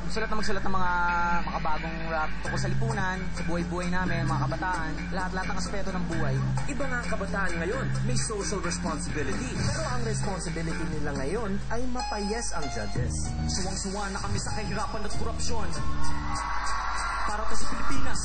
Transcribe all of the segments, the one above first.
magsulat ng mga makabagong rap tungkol sa lipunan, sa buhay-buhay namin, mga kabataan, lahat-lahat ng aspeto ng buhay. Iba nga ang kabataan ngayon, may social responsibility. Pero ang responsibility nila ngayon ay mapayas ang judges. Suwang-suwa na kami sa kahirapan at korupsyon. Para to sa Pilipinas.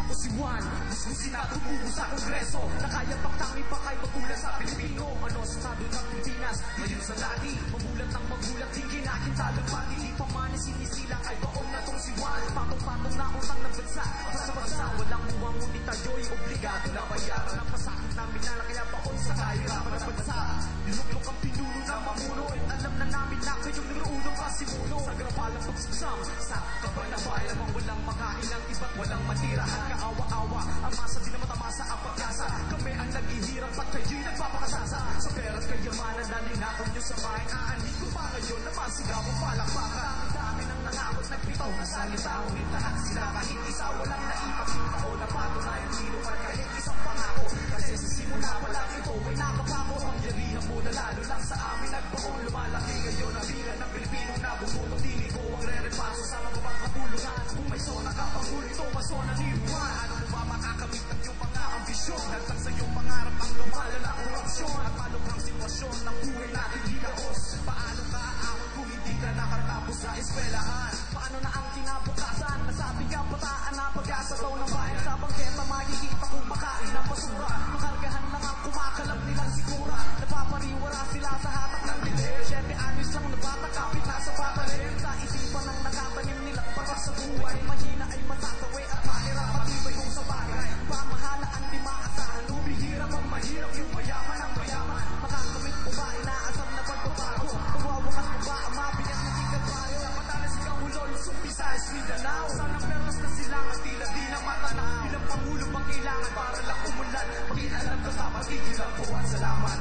Ako si Juan, gusto sinatutubo sa Kongreso. Na kaya pagtangi pa kay magulat sa Pilipino. Ano sa estado ng Pilipinas, ngayon sa dati. Magulat ng magulat, di kinakintalo pa. Hindi pa man sinisila kay baong na tong si Juan. Patong-patong na utang ng bansa. Sa bansa, walang muwang ngunit tayo'y obligado na bayaran ang pasakit namin na kaya baon sa kahirapan ng bansa. Luklok ang pinuno ng mamuno. Alam na namin na kayong niruunong pasimuno. Sa grapalang pagsaksam, sa kabanabay namang walang makailang iba't walang matirahan. Kaawa-awa, ang masa di na matamasa ang pagkasa. Kami ang naghihirap at kayo'y nagpapakasasa. Sa pera't kayamanan na ninakaw nyo sa bahay. Aanin ko pa ngayon na masigaw ang palakpakan. Dami ng nangakot nagpitaw na salita. Ngunit lahat sila kahit isa walang naipakita o napatunayan sino pa kahit isang pangako. Kasi sa simula pa lang ito ay nakapako. Ang yarihan mo na lalo lang sa amin nagbaon. Lumalaki ngayon ang bilan ng Pilipinong nabubutong. Dili ko ang re-repaso sa mga kapulungan. Kung may sona ka panghuli ito, masona ni Juan. Ano mo ba makakamit ang iyong pang-aambisyon? Dagdag sa iyong pangarap ang lumalala korupsyon. At malukhang sitwasyon ng buhay natin di kaos. Paano ka aahon kung hindi ka nakatapos sa eskwelahan? Paano na ang kinabukasan? Nasabing kabataan na pag-asa daw ng bayan. Sa bangketa makikita kung makain ng basura. Makargahan lang ang kumakalab nilang sikura. Napapariwara sila sa hatak ng dilim. 7 anyos lang na bata kapit na sa patalim. Sa isipan ng nakatanim nilang para sa buhay. Mahina ay matataway at mahirap at ibay kung sa bagay. Pamahalaan di maasahan. Humihirap ang mahirap yung mayaman ang mayaman. Makakamit mo ba inaasam na pagbabago? Pagwawakas mo ba ang mabigat na tigagbayo? Matalas ikaw ulo, lusong Visayas, Mindanao. Sana perlas na silang at tila di na matanaw. Ilang pangulo bang kailangan para lang umulan? Pag-inalam ka sa patigil ang buwan. Salamat.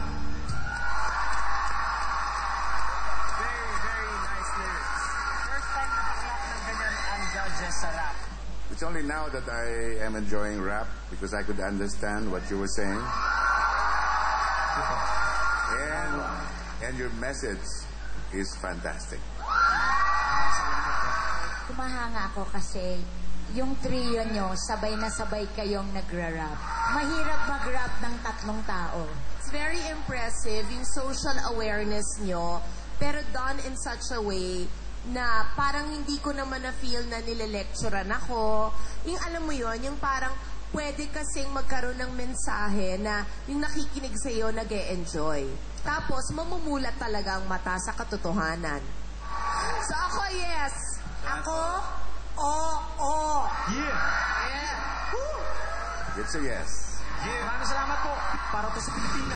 Very nice lyrics. First time nakaklap ng ganyan ang judges sa rap. It's only now that I am enjoying rap because I could understand what you were saying. And your message is fantastic. Kumahanga ako kasi yung trio nyo, sabay na sabay kayong nagra-rap. Mahirap mag-rap ng 3 tao. It's very impressive yung social awareness nyo, pero done in such a way na parang hindi ko naman na-feel na nile-lecturean ako. Yung alam mo yon, yung parang pwede kasing magkaroon ng mensahe na yung nakikinig sa'yo nag-e-enjoy. Tapos, mamumulat talaga ang mata sa katotohanan. So ako, yes. Ako, oo. Yeah! It's a yes. Maraming salamat po. Para to sa Pilipinas.